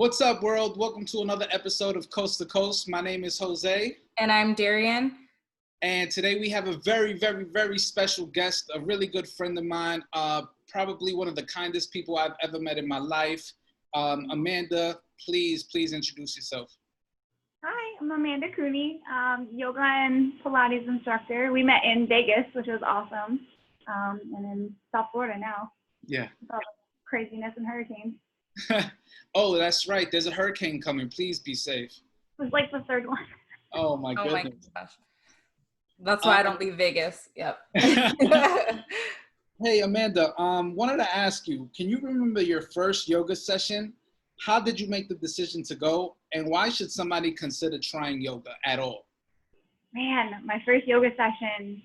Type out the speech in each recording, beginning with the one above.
What's up, world? Welcome to another episode of Coast to Coast. My name is Jose. And I'm Darian. And today we have a very, very, very special guest, a really good friend of mine, probably one of the kindest people I've ever met in my life. Amanda, please introduce yourself. Hi, I'm Amanda Cooney, yoga and Pilates instructor. We met in Vegas, which was awesome, and in South Florida now. Yeah. Craziness and hurricanes. Oh, that's right. There's a hurricane coming. Please be safe. It was like the third one. Oh my goodness. My gosh. That's why I don't leave Vegas. Yep. Hey, Amanda, wanted to ask you, can you remember your first yoga session? How did you make the decision to go? And why should somebody consider trying yoga at all? Man, my first yoga session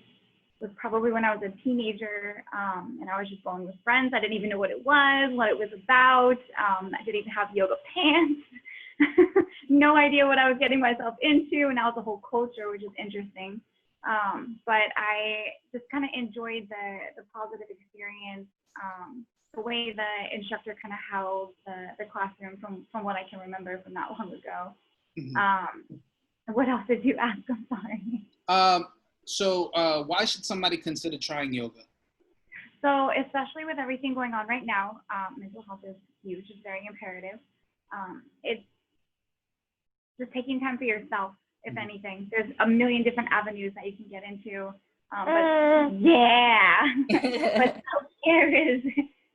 was probably when I was a teenager, and I was just going with friends. I didn't even know what it was about. I didn't even have yoga pants. No idea what I was getting myself into, and now it's a whole culture, which is interesting. But I just kind of enjoyed the positive experience, the way the instructor kind of held the classroom from what I can remember from that long ago. Mm-hmm. What else did you ask? I'm sorry. So why should somebody consider trying yoga? So especially with everything going on right now, mental health is huge. It's very imperative. It's just taking time for yourself, if anything. There's a million different avenues that you can get into. But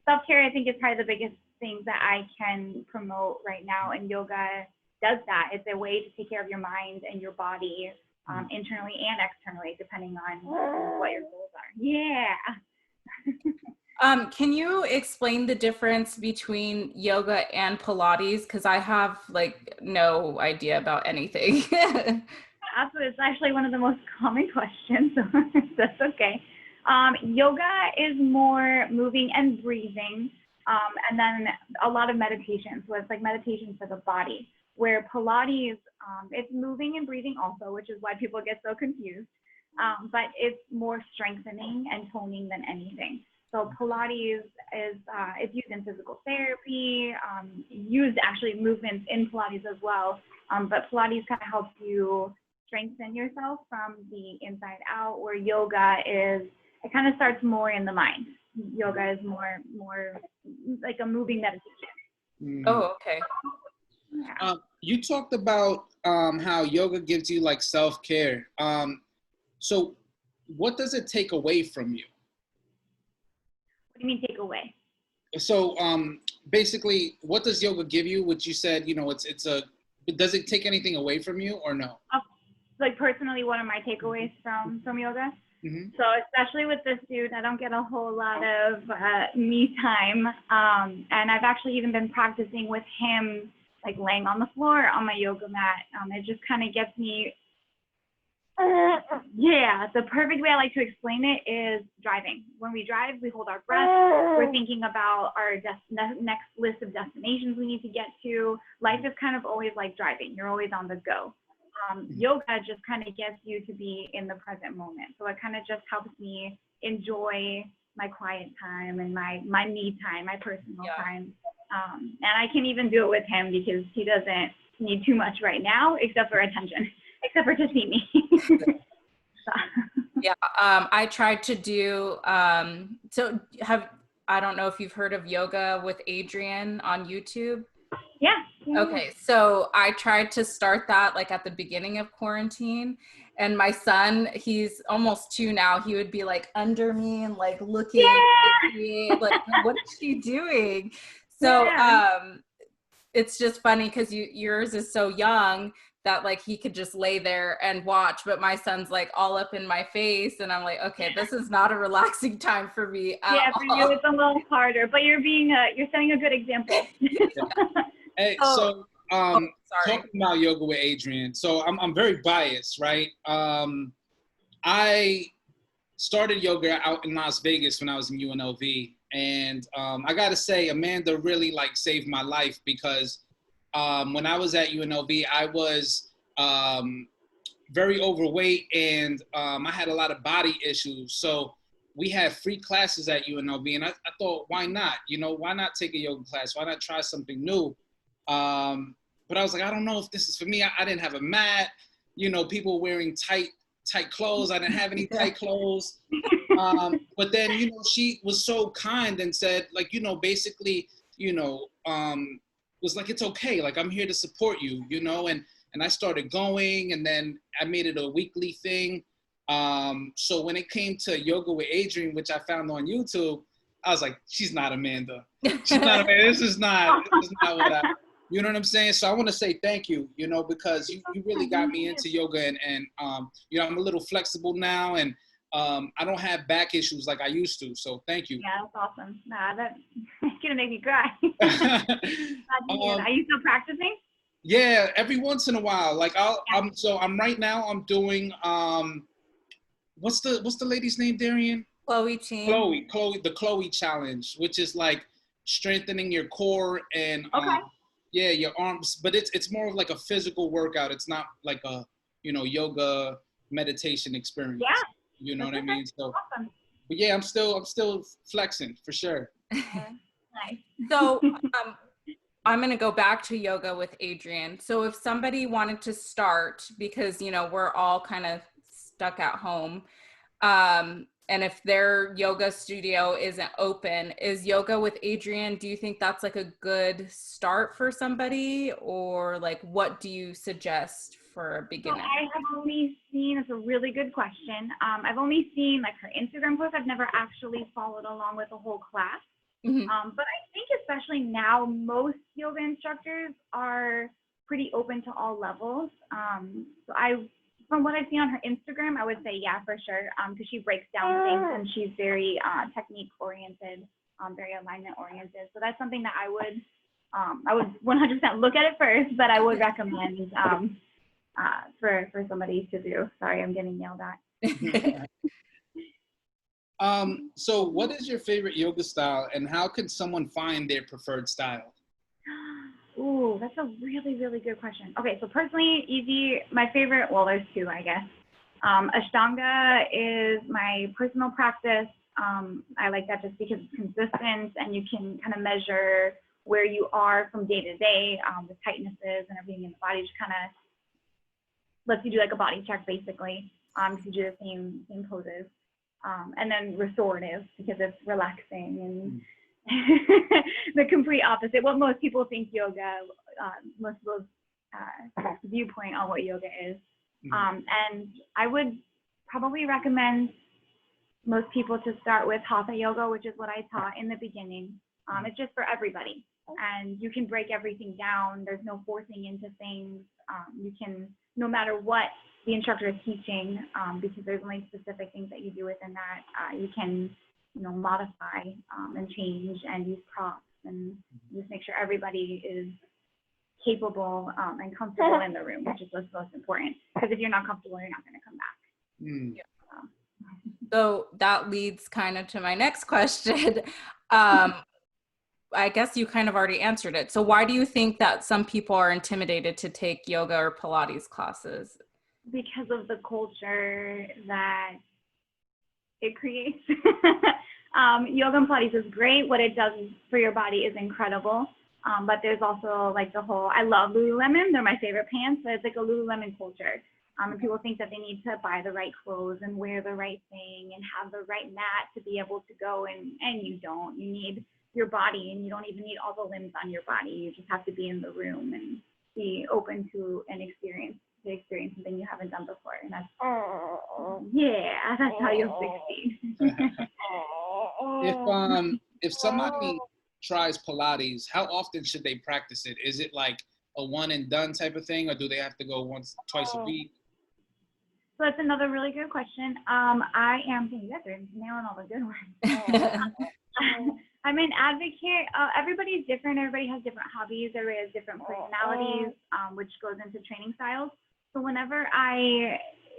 self-care, I think, is probably the biggest thing that I can promote right now. And yoga does that. It's a way to take care of your mind and your body, internally and externally, depending on what your goals are. Yeah. Can you explain the difference between yoga and Pilates? Because I have no idea about anything. Absolutely. It's actually one of the most common questions, so that's okay. Yoga is more moving and breathing, and then a lot of meditation. So it's like meditation for the body, where Pilates, it's moving and breathing also, which is why people get so confused. But it's more strengthening and toning than anything. So Pilates is it's used in physical therapy, used actually movements in Pilates as well. But Pilates kind of helps you strengthen yourself from the inside out, where yoga is, it kind of starts more in the mind. Yoga is more like a moving meditation. Oh, okay. Yeah. You talked about how yoga gives you like self-care. So what does it take away from you? What do you mean take away? So basically, what does yoga give you? Which you said, does it take anything away from you or no? Like personally, what are my takeaways from yoga? Mm-hmm. So especially with this dude, I don't get a whole lot of me time. And I've actually even been practicing with him, like laying on the floor on my yoga mat. It just kind of gets me, the perfect way I like to explain it is driving. When we drive, we hold our breath. We're thinking about our next list of destinations we need to get to. Life is kind of always like driving. You're always on the go. Yoga just kind of gets you to be in the present moment. So it kind of just helps me enjoy my quiet time and my me time, my personal time. And I can even do it with him because he doesn't need too much right now, except for attention, except for to see me. I tried to do, I don't know if you've heard of Yoga with Adrian on YouTube. Yeah. Okay, so I tried to start that like at the beginning of quarantine, and my son, he's almost 2 now, he would be like under me and like looking at me, like, what is she doing? So it's just funny because yours is so young that like he could just lay there and watch, but my son's like all up in my face, and I'm like, okay, this is not a relaxing time for me at for you it's a little harder, but you're setting a good example. Hey, so talking about yoga with Adrian, so I'm very biased, right? I started yoga out in Las Vegas when I was in UNLV, and I gotta say, Amanda really like saved my life because when I was at UNLV, I was very overweight, and I had a lot of body issues. So we had free classes at UNLV, and I thought, why not? Why not take a yoga class? Why not try something new? But I was like, I don't know if this is for me. I didn't have a mat, you know, people wearing tight clothes. I didn't have any tight clothes. But then, you know, she was so kind and said, like, you know, basically, you know, was like, it's okay. Like, I'm here to support you, you know, and I started going, and then I made it a weekly thing. So when it came to Yoga with Adrienne, which I found on YouTube, I was like, she's not Amanda. She's not Amanda. This is not what I, you know what I'm saying? So I want to say thank you, you know, because you really got me into yoga, and you know, I'm a little flexible now, and I don't have back issues like I used to. So thank you. Yeah, that's awesome. Nah, that's gonna make me cry. Are you still practicing? Yeah, every once in a while. Like I'm right now I'm doing what's the lady's name, Darian? Chloe, the Chloe challenge, which is like strengthening your core and yeah, your arms, but it's more of like a physical workout. It's not like a, you know, yoga meditation experience. Yeah. You know what I mean? So awesome. But yeah, I'm still flexing for sure. Nice. So I'm going to go back to yoga with Adrienne. So if somebody wanted to start, because, you know, we're all kind of stuck at home, and if their yoga studio isn't open, is yoga with Adrienne, do you think that's like a good start for somebody, or like what do you suggest for a beginner? So I have only seen, it's a really good question. I've only seen like her Instagram post. I've never actually followed along with the whole class. Mm-hmm. But I think especially now, most yoga instructors are pretty open to all levels. So from what I've seen on her Instagram, I would say, yeah, for sure, because she breaks down things and she's very technique oriented, very alignment oriented. So that's something that I would 100% look at it first, but I would recommend for somebody to do. Sorry, I'm getting yelled at. So what is your favorite yoga style, and how can someone find their preferred style? Ooh, that's a really, really good question. Okay, so personally, easy, my favorite, well, there's two, I guess. Ashtanga is my personal practice. I like that just because it's consistent and you can kind of measure where you are from day to day, the tightnesses and everything in the body, just kind of lets you do like a body check basically, because you do the same poses. And then restorative because it's relaxing and the complete opposite. What most people think yoga, most people's viewpoint on what yoga is. And I would probably recommend most people to start with Hatha yoga, which is what I taught in the beginning. It's just for everybody. And you can break everything down. There's no forcing into things. You can, no matter what the instructor is teaching, because there's only specific things that you do within that, you can, you know, modify and change and use props and just make sure everybody is capable and comfortable in the room, which is what's most important. Because if you're not comfortable, you're not going to come back. Yeah. So that leads kind of to my next question. I guess you kind of already answered it. So why do you think that some people are intimidated to take yoga or Pilates classes? Because of the culture that it creates. Yoga and Pilates is great. What it does for your body is incredible. But there's also like the whole, I love Lululemon. They're my favorite pants. So it's like a Lululemon culture. And people think that they need to buy the right clothes and wear the right thing and have the right mat to be able to go. And you don't. You need your body, and you don't even need all the limbs on your body. You just have to be in the room and be open to an experience. To experience something you haven't done before, and that's that's how you'll succeed. If somebody tries Pilates, how often should they practice it? Is it like a one and done type of thing, or do they have to go twice a week? So that's another really good question. I am thinking you guys are nailing all the good ones. I'm an advocate. Everybody's different. Everybody has different hobbies. Everybody has different personalities, which goes into training styles. So whenever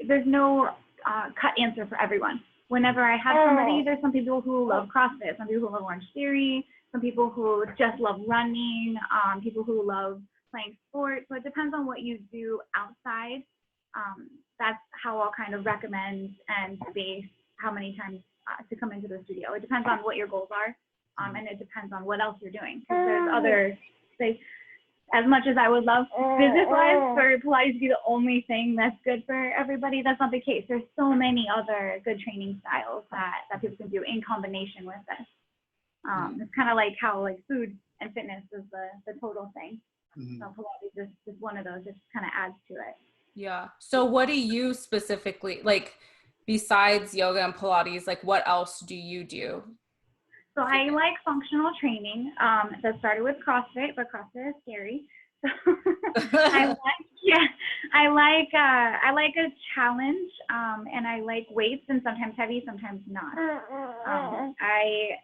there's no cut answer for everyone. Whenever I have somebody, there's some people who love CrossFit, some people who love Orange Theory, some people who just love running, people who love playing sports. So it depends on what you do outside. That's how I'll kind of recommend and base how many times to come into the studio. It depends on what your goals are, and it depends on what else you're doing. Because there's other, as much as I would love business-wise for Pilates to be the only thing that's good for everybody, that's not the case. There's so many other good training styles that people can do in combination with this. It's kind of like how like food and fitness is the total thing. So Pilates is one of those. It just kind of adds to it. Yeah. So what do you specifically, like, besides yoga and Pilates, like what else do you do? So I like functional training. That started with CrossFit, but CrossFit is scary. So I like a challenge, and I like weights, and sometimes heavy, sometimes not. I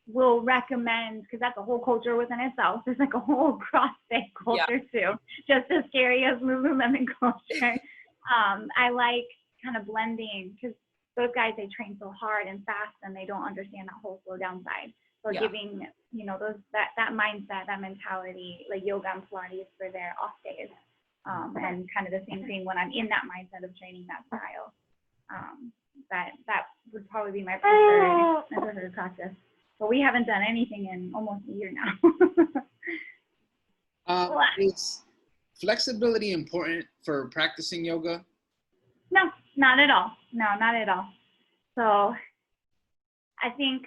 will recommend, because that's a whole culture within itself. There's like a whole CrossFit culture too, just as scary as Lululemon culture. I like kind of blending, because those guys, they train so hard and fast, and they don't understand that whole slow down side. So giving, that mindset, that mentality, like yoga and Pilates for their off days, and kind of the same thing when I'm in that mindset of training that style. That would probably be my preferred practice. But we haven't done anything in almost a year now. Is flexibility important for practicing yoga? No, not at all. No, not at all. So I think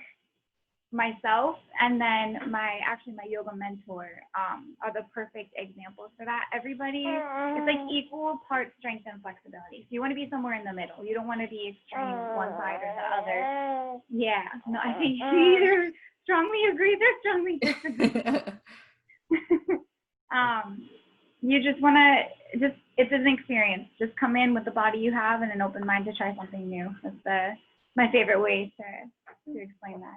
myself and then my yoga mentor are the perfect examples for that. Everybody, it's like equal parts strength and flexibility. So you want to be somewhere in the middle. You don't want to be extreme one side or the other. Yeah, no, I think you either strongly agree or strongly disagree. You just want to, it's an experience. Just come in with the body you have and an open mind to try something new. That's my favorite way to explain that.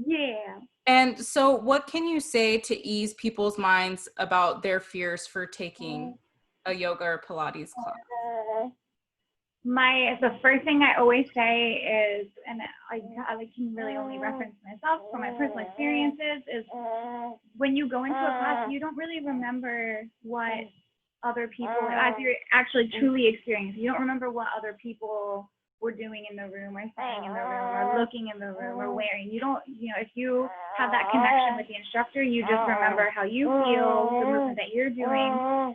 Yeah. And so what can you say to ease people's minds about their fears for taking a yoga or Pilates class? The first thing I always say is, and I can really only reference myself from my personal experiences, is when you go into a class, you don't really remember what other people, as you're actually truly experiencing, you don't remember what other people were doing in the room or saying in the room or looking in the room or wearing. You don't, if you have that connection with the instructor, you just remember how you feel, the movement that you're doing.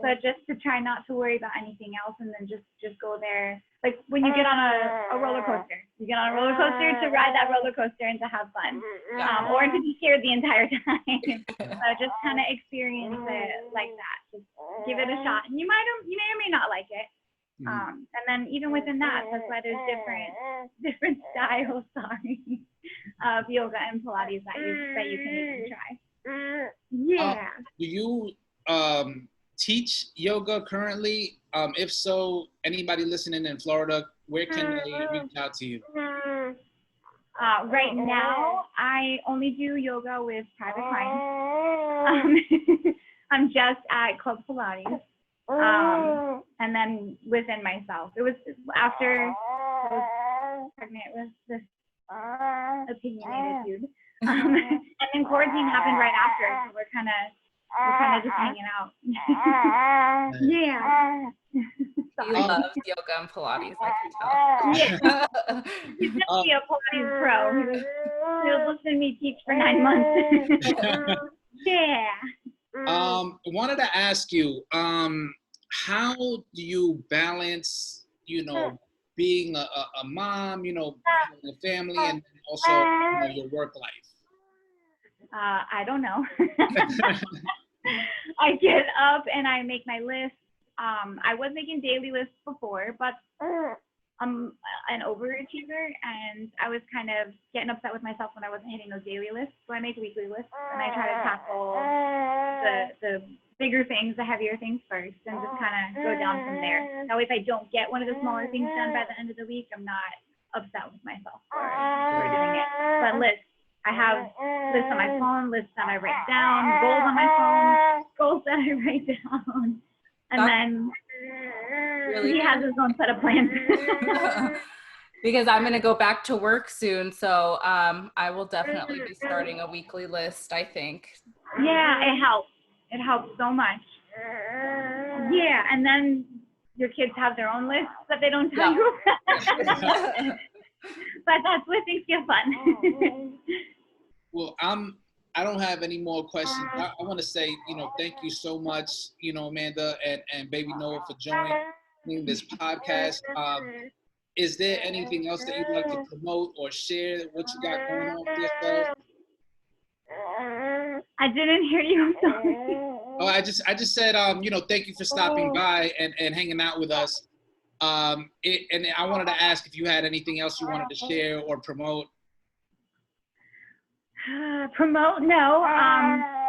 So just to try not to worry about anything else, and then just go there. Like when you get on a roller coaster, you get on a roller coaster to ride that roller coaster and to have fun, or to be scared the entire time. So just kind of experience it like that. Just give it a shot, and you may or may not like it. And then even within that's why there's different styles, of yoga and Pilates that you can even try. Yeah. Do you teach yoga currently? If so, anybody listening in Florida, where can they reach out to you? Right now, I only do yoga with private clients. I'm just at Club Pilates. And then within myself, it was after I was pregnant with this opinionated dude, and then quarantine happened right after, so we're kind of just hanging out. Yeah. He loves yoga and Pilates, I can tell. Yeah. He's gonna be a Pilates pro. He'll listen to me teach for 9 months. Yeah. Wanted to ask you, how do you balance, being a mom, having a family, and also your work life? I don't know. I get up and I make my list. I was making daily lists before, but I'm an overachiever, and I was kind of getting upset with myself when I wasn't hitting those daily lists. So I make weekly lists, and I try to tackle the bigger things, the heavier things first, and just kind of go down from there. That way, if I don't get one of the smaller things done by the end of the week, I'm not upset with myself for doing it. But lists, I have lists on my phone, lists that I write down, goals on my phone, goals that I write down, and then he has his own set of plans. Because I'm going to go back to work soon, so I will definitely be starting a weekly list, I think. Yeah, it helps. It helps so much. Yeah, and then your kids have their own lists that they don't tell you about. But that's what makes it fun. Well, I'm I don't have any more questions. I want to say, thank you so much, Amanda and baby Noah for joining this podcast. Is there anything else that you'd like to promote or share what you got going on with yourself? I didn't hear you. I'm sorry. Oh, I just said, thank you for stopping by and hanging out with us. And I wanted to ask if you had anything else you wanted to share or promote. Promote? No.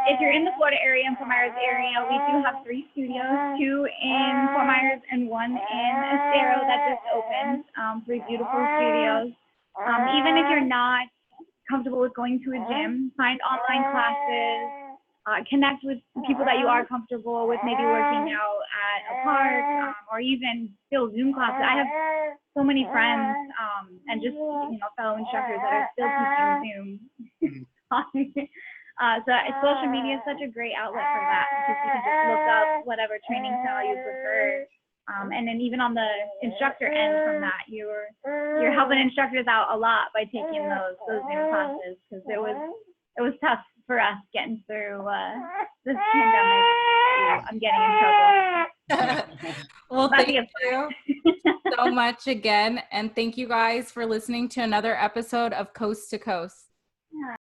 If you're in the Florida area, in Fort Myers area, we do have 3 studios, 2 in Fort Myers and 1 in Estero that just opened. 3 beautiful studios. Even if you're not comfortable with going to a gym, find online classes, connect with people that you are comfortable with, maybe working out at a park, or even still Zoom classes. I have so many friends and just fellow instructors that are still teaching Zoom. So social media is such a great outlet for that, because you can just look up whatever training style you prefer. And then even on the instructor end from that, you're helping instructors out a lot by taking those Zoom classes, because it was tough for us getting through this pandemic. I'm getting in trouble. Well, thank you so much again, and thank you guys for listening to another episode of Coast to Coast.